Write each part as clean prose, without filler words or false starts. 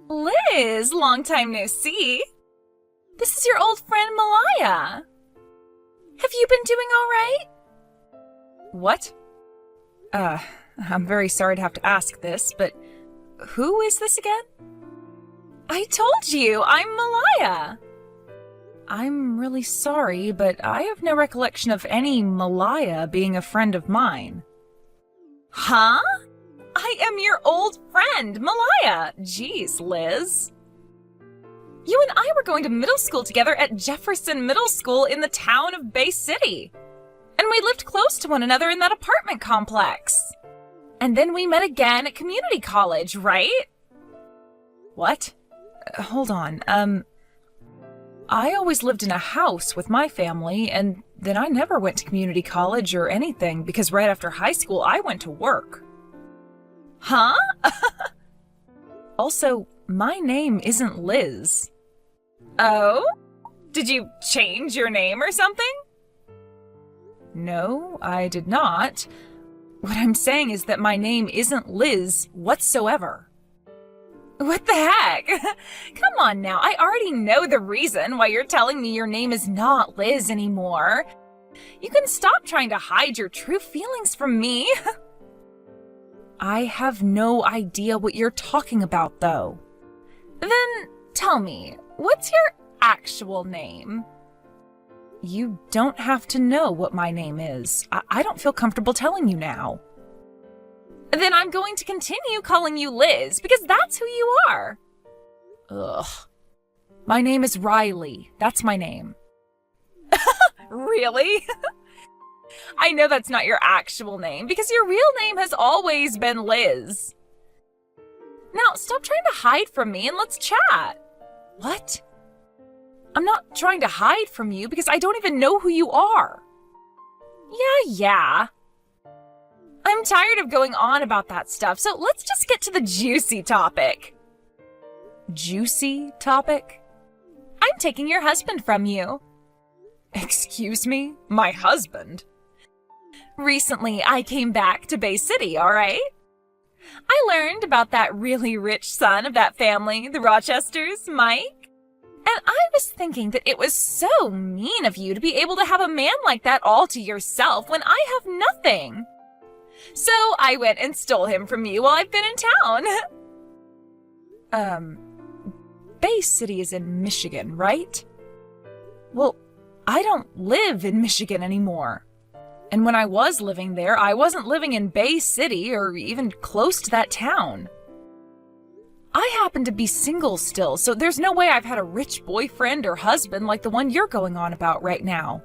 Liz, long time no see. This is your old friend Malaya. Have you been doing all right? What? I'm very sorry to have to ask this, but who is this again? I told you, I'm Malaya. I'm really sorry, but I have no recollection of any Malaya being a friend of mine. Huh? I am your old friend, Malaya. Jeez, Liz. You and I were going to middle school together at Jefferson Middle School in the town of Bay City. And we lived close to one another in that apartment complex. And then we met again at community college, right? What? Hold on, I always lived in a house with my family, and then I never went to community college or anything because right after high school I went to work. Huh? Also, my name isn't Liz. Oh? Did you change your name or something? No, I did not. What I'm saying is that my name isn't Liz whatsoever. What the heck? Come on now, I already know the reason why you're telling me your name is not Liz anymore. You can stop trying to hide your true feelings from me. I have no idea what you're talking about, though. Then tell me, what's your actual name? You don't have to know what my name is. I don't feel comfortable telling you now. Then I'm going to continue calling you Liz, because that's who you are. Ugh. My name is Riley. That's my name. Really? I know that's not your actual name, because your real name has always been Liz. Now, stop trying to hide from me and let's chat. What? I'm not trying to hide from you because I don't even know who you are. Yeah. I'm tired of going on about that stuff, so let's just get to the juicy topic. Juicy topic? I'm taking your husband from you. Excuse me? My husband? Recently, I came back to Bay City, all right? I learned about that really rich son of that family, the Rochesters, Mike. And I was thinking that it was so mean of you to be able to have a man like that all to yourself when I have nothing. So I went and stole him from you while I've been in town. Bay City is in Michigan, right? Well, I don't live in Michigan anymore. And when I was living there, I wasn't living in Bay City or even close to that town. I happen to be single still, so there's no way I've had a rich boyfriend or husband like the one you're going on about right now.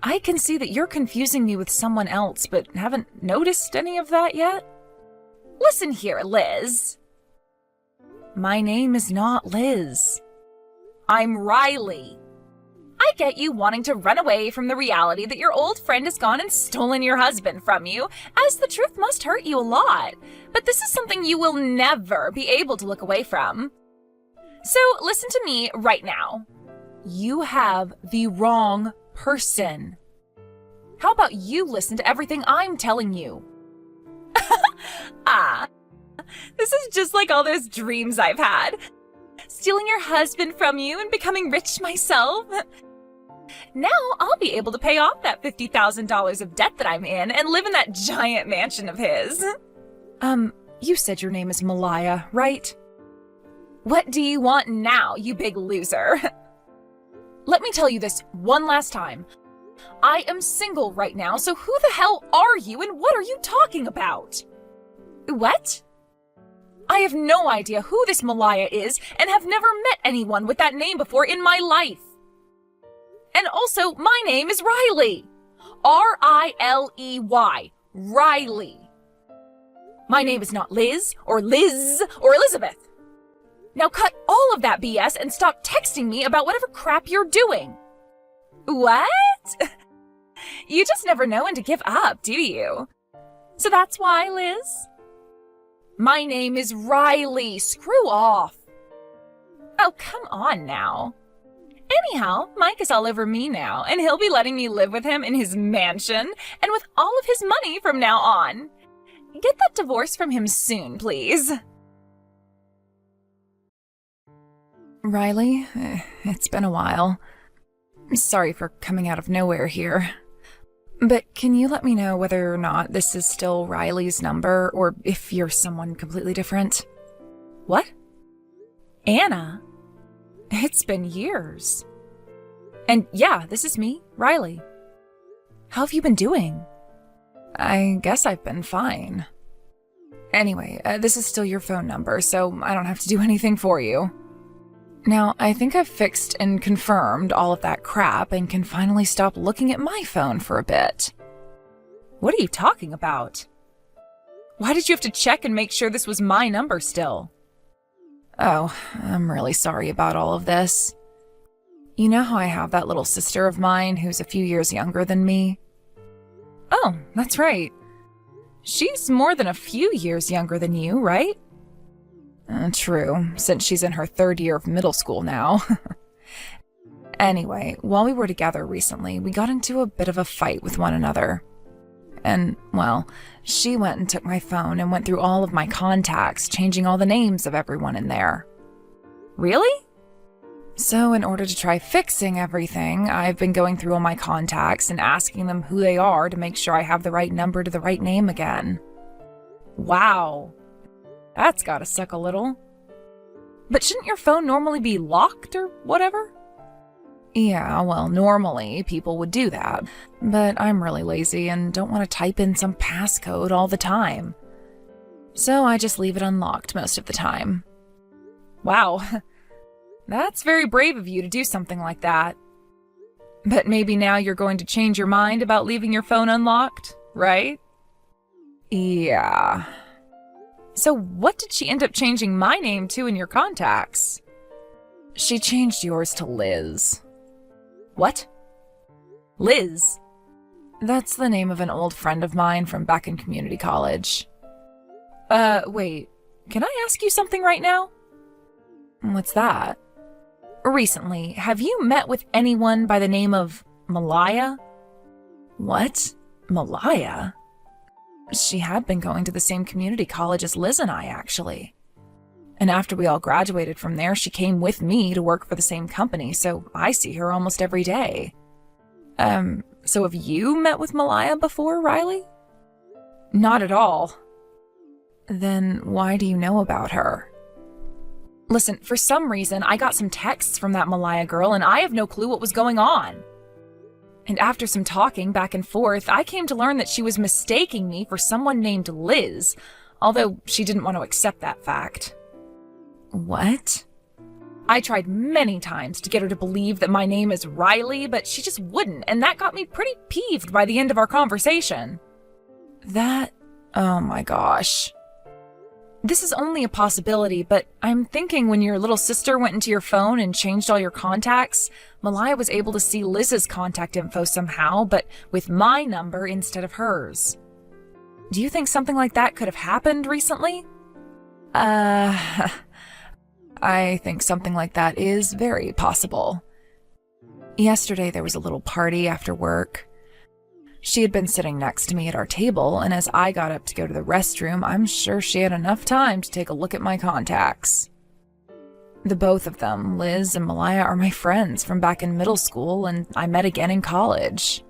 I can see that you're confusing me with someone else, but haven't noticed any of that yet. Listen here, Liz. My name is not Liz. I'm Riley. I get you wanting to run away from the reality that your old friend has gone and stolen your husband from you, as the truth must hurt you a lot. But this is something you will never be able to look away from. So listen to me right now. You have the wrong person. How about you listen to everything I'm telling you? This is just like all those dreams I've had. Stealing your husband from you and becoming rich myself. Now I'll be able to pay off that $50,000 of debt that I'm in and live in that giant mansion of his. You said your name is Malaya, right? What do you want now, you big loser? Let me tell you this one last time. I am single right now, so who the hell are you and what are you talking about? What? I have no idea who this Malaya is and have never met anyone with that name before in my life. And also, my name is Riley. R-I-L-E-Y. Riley. My name is not Liz or Elizabeth. Now cut all of that BS and stop texting me about whatever crap you're doing. What? You just never know when to give up, do you? So that's why, Liz? My name is Riley. Screw off. Oh, come on now. Anyhow, Mike is all over me now, and he'll be letting me live with him in his mansion and with all of his money from now on. Get that divorce from him soon, please. Riley, it's been a while. Sorry for coming out of nowhere here. But can you let me know whether or not this is still Riley's number, or if you're someone completely different? What? Anna? It's been years. And yeah, this is me, Riley. How have you been doing? I guess I've been fine. Anyway, this is still your phone number, so I don't have to do anything for you. Now, I think I've fixed and confirmed all of that crap and can finally stop looking at my phone for a bit. What are you talking about? Why did you have to check and make sure this was my number still? Oh, I'm really sorry about all of this. You know how I have that little sister of mine who's a few years younger than me? Oh, that's right. She's more than a few years younger than you, right? True, since she's in her 3rd year of middle school now. Anyway, while we were together recently, we got into a bit of a fight with one another. And, well, she went and took my phone and went through all of my contacts, changing all the names of everyone in there. Really? So in order to try fixing everything, I've been going through all my contacts and asking them who they are to make sure I have the right number to the right name again. Wow. That's gotta suck a little. But shouldn't your phone normally be locked or whatever? Yeah, well, normally people would do that, but I'm really lazy and don't want to type in some passcode all the time. So I just leave it unlocked most of the time. Wow, that's very brave of you to do something like that. But maybe now you're going to change your mind about leaving your phone unlocked, right? Yeah. So what did she end up changing my name to in your contacts? She changed yours to Liz. What? Liz? That's the name of an old friend of mine from back in community college. Wait, can I ask you something right now? What's that? Recently, have you met with anyone by the name of Malaya? What? Malaya? She had been going to the same community college as Liz and I, actually. And after we all graduated from there, she came with me to work for the same company, so I see her almost every day. So have you met with Malaya before, Riley? Not at all. Then why do you know about her? Listen, for some reason, I got some texts from that Malaya girl, and I have no clue what was going on. And after some talking back and forth, I came to learn that she was mistaking me for someone named Liz, although she didn't want to accept that fact. What? I tried many times to get her to believe that my name is Riley, but she just wouldn't, and that got me pretty peeved by the end of our conversation. Oh my gosh. This is only a possibility, but I'm thinking when your little sister went into your phone and changed all your contacts, Malaya was able to see Liz's contact info somehow, but with my number instead of hers. Do you think something like that could have happened recently? I think something like that is very possible. Yesterday there was a little party after work. She had been sitting next to me at our table, and as I got up to go to the restroom, I'm sure she had enough time to take a look at my contacts. The both of them, Liz and Malaya, are my friends from back in middle school, and I met again in college.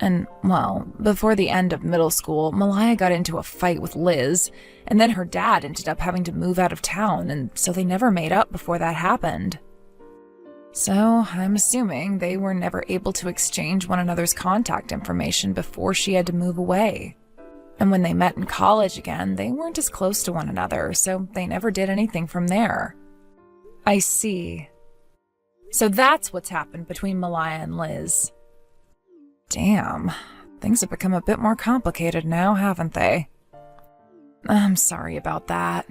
And, well, before the end of middle school, Malaya got into a fight with Liz, and then her dad ended up having to move out of town, and so they never made up before that happened. So, I'm assuming they were never able to exchange one another's contact information before she had to move away. And when they met in college again, they weren't as close to one another, so they never did anything from there. I see. So that's what's happened between Malaya and Liz. Damn, things have become a bit more complicated now, haven't they? I'm sorry about that.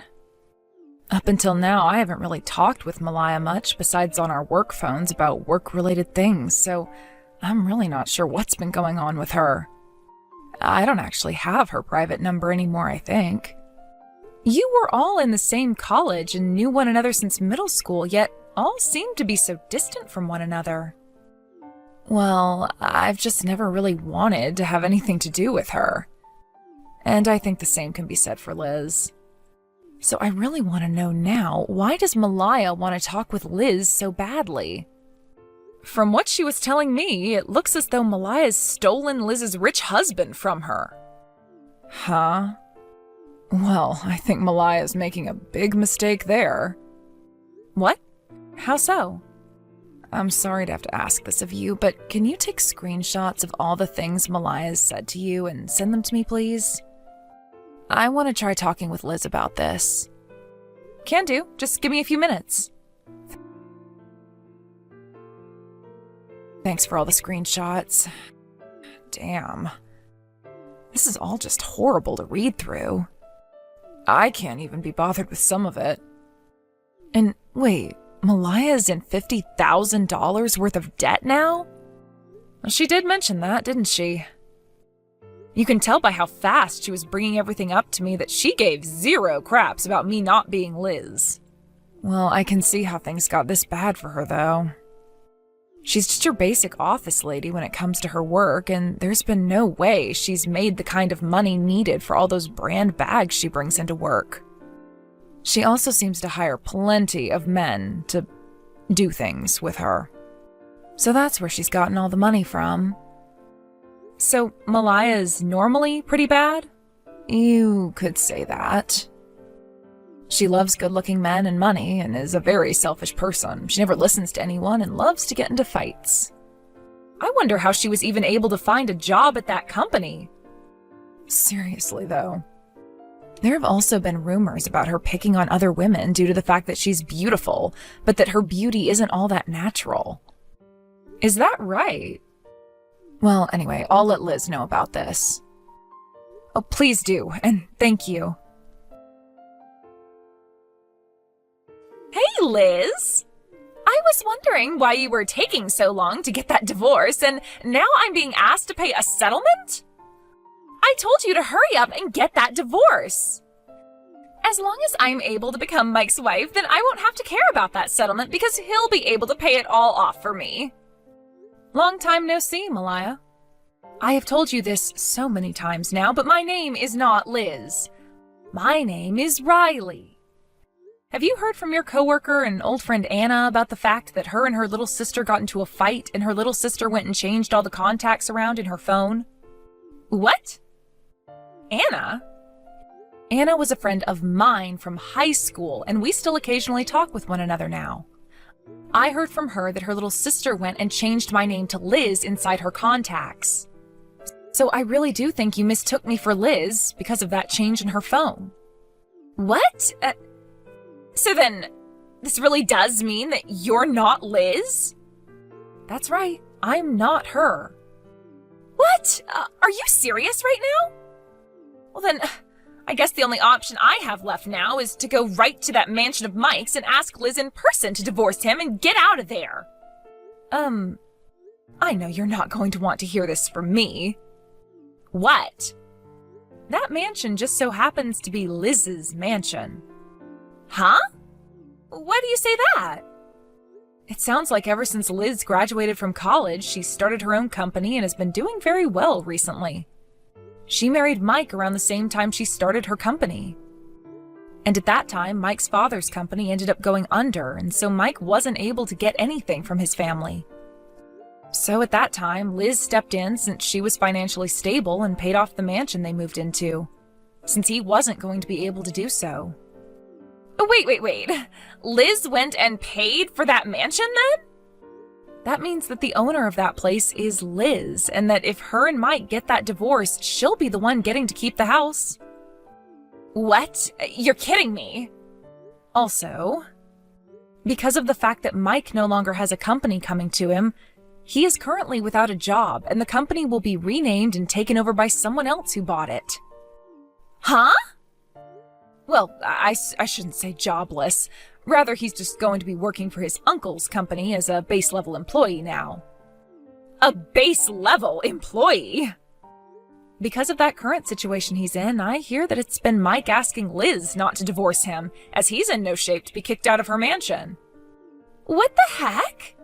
Up until now, I haven't really talked with Malaya much besides on our work phones about work-related things, so I'm really not sure what's been going on with her. I don't actually have her private number anymore, I think. You were all in the same college and knew one another since middle school, yet all seemed to be so distant from one another. Well, I've just never really wanted to have anything to do with her. And I think the same can be said for Liz. So I really want to know now, why does Malaya want to talk with Liz so badly? From what she was telling me, it looks as though Malaya's stolen Liz's rich husband from her. Huh? Well, I think Malaya's making a big mistake there. What? How so? I'm sorry to have to ask this of you, but can you take screenshots of all the things Malaya's said to you and send them to me, please? I want to try talking with Liz about this. Can do. Just give me a few minutes. Thanks for all the screenshots. Damn. This is all just horrible to read through. I can't even be bothered with some of it. And wait, Malaya's in $50,000 worth of debt now? Well, she did mention that, didn't she? You can tell by how fast she was bringing everything up to me that she gave zero craps about me not being Liz. Well, I can see how things got this bad for her, though. She's just your basic office lady when it comes to her work, and there's been no way she's made the kind of money needed for all those brand bags she brings into work. She also seems to hire plenty of men to do things with her. So that's where she's gotten all the money from. So Malaya's normally pretty bad? You could say that. She loves good-looking men and money and is a very selfish person. She never listens to anyone and loves to get into fights. I wonder how she was even able to find a job at that company. Seriously, though. There have also been rumors about her picking on other women due to the fact that she's beautiful, but that her beauty isn't all that natural. Is that right? Well, anyway, I'll let Liz know about this. Oh, please do, and thank you. Hey, Liz! I was wondering why you were taking so long to get that divorce, and now I'm being asked to pay a settlement? I told you to hurry up and get that divorce. As long as I'm able to become Mike's wife, then I won't have to care about that settlement because he'll be able to pay it all off for me. Long time no see, Malaya. I have told you this so many times now, but my name is not Liz. My name is Riley. Have you heard from your coworker and old friend Anna about the fact that her and her little sister got into a fight and her little sister went and changed all the contacts around in her phone? What? Anna? Anna was a friend of mine from high school, and we still occasionally talk with one another now. I heard from her that her little sister went and changed my name to Liz inside her contacts. So I really do think you mistook me for Liz because of that change in her phone. What? So then, this really does mean that you're not Liz? That's right, I'm not her. What? Are you serious right now? Well then, I guess the only option I have left now is to go right to that mansion of Mike's and ask Liz in person to divorce him and get out of there. I know you're not going to want to hear this from me. What? That mansion just so happens to be Liz's mansion. Huh? Why do you say that? It sounds like ever since Liz graduated from college, she started her own company and has been doing very well recently. She married Mike around the same time she started her company. And at that time, Mike's father's company ended up going under, and so Mike wasn't able to get anything from his family. So at that time, Liz stepped in since she was financially stable and paid off the mansion they moved into, since he wasn't going to be able to do so. Wait. Liz went and paid for that mansion then? That means that the owner of that place is Liz, and that if her and Mike get that divorce, she'll be the one getting to keep the house. What? You're kidding me. Also, because of the fact that Mike no longer has a company coming to him, he is currently without a job, and the company will be renamed and taken over by someone else who bought it. Huh? Well, I shouldn't say jobless. Rather, he's just going to be working for his uncle's company as a base-level employee now. A base-level employee? Because of that current situation he's in, I hear that it's been Mike asking Liz not to divorce him, as he's in no shape to be kicked out of her mansion. What the heck?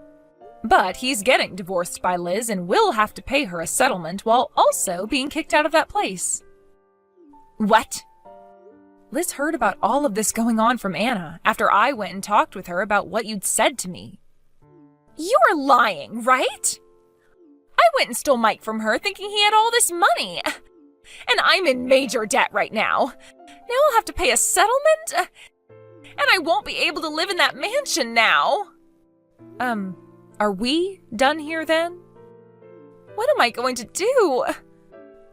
But he's getting divorced by Liz and will have to pay her a settlement while also being kicked out of that place. What? Liz heard about all of this going on from Anna after I went and talked with her about what you'd said to me. You're lying, right? I went and stole Mike from her thinking he had all this money. And I'm in major debt right now. Now I'll have to pay a settlement? And I won't be able to live in that mansion now. Are we done here then? What am I going to do?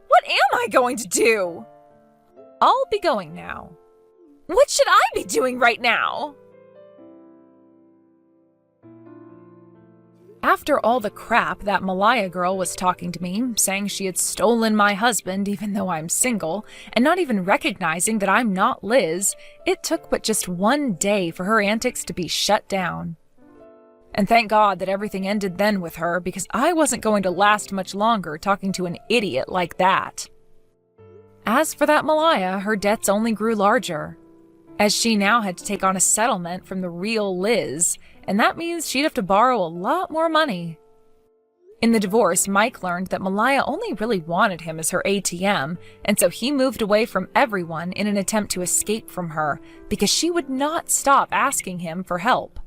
What am I going to do? I'll be going now. What should I be doing right now? After all the crap that Malaya girl was talking to me, saying she had stolen my husband even though I'm single, and not even recognizing that I'm not Liz, it took but just one day for her antics to be shut down. And thank God that everything ended then with her, because I wasn't going to last much longer talking to an idiot like that. As for that Malaya, her debts only grew larger, as she now had to take on a settlement from the real Liz, and that means she'd have to borrow a lot more money. In the divorce, Mike learned that Malaya only really wanted him as her ATM, and so he moved away from everyone in an attempt to escape from her, because she would not stop asking him for help.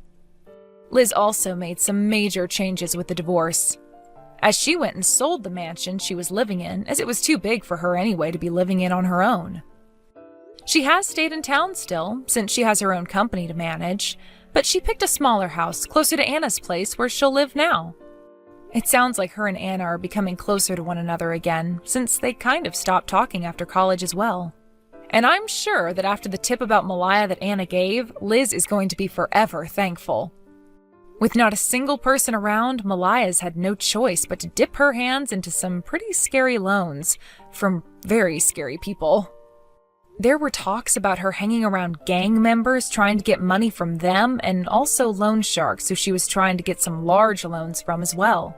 Liz also made some major changes with the divorce, as she went and sold the mansion she was living in, as it was too big for her anyway to be living in on her own. She has stayed in town still, since she has her own company to manage, but she picked a smaller house closer to Anna's place where she'll live now. It sounds like her and Anna are becoming closer to one another again, since they kind of stopped talking after college as well. And I'm sure that after the tip about Malaya that Anna gave, Liz is going to be forever thankful. With not a single person around, Malaya's had no choice but to dip her hands into some pretty scary loans from very scary people. There were talks about her hanging around gang members trying to get money from them, and also loan sharks who she was trying to get some large loans from as well.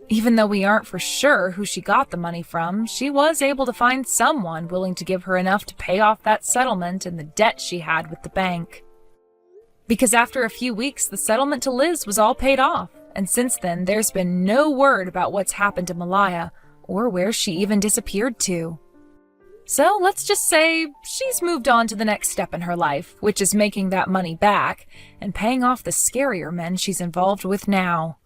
Even though we aren't for sure who she got the money from, she was able to find someone willing to give her enough to pay off that settlement and the debt she had with the bank. Because after a few weeks, the settlement to Liz was all paid off, and since then there's been no word about what's happened to Malaya, or where she even disappeared to. So let's just say she's moved on to the next step in her life, which is making that money back and paying off the scarier men she's involved with now.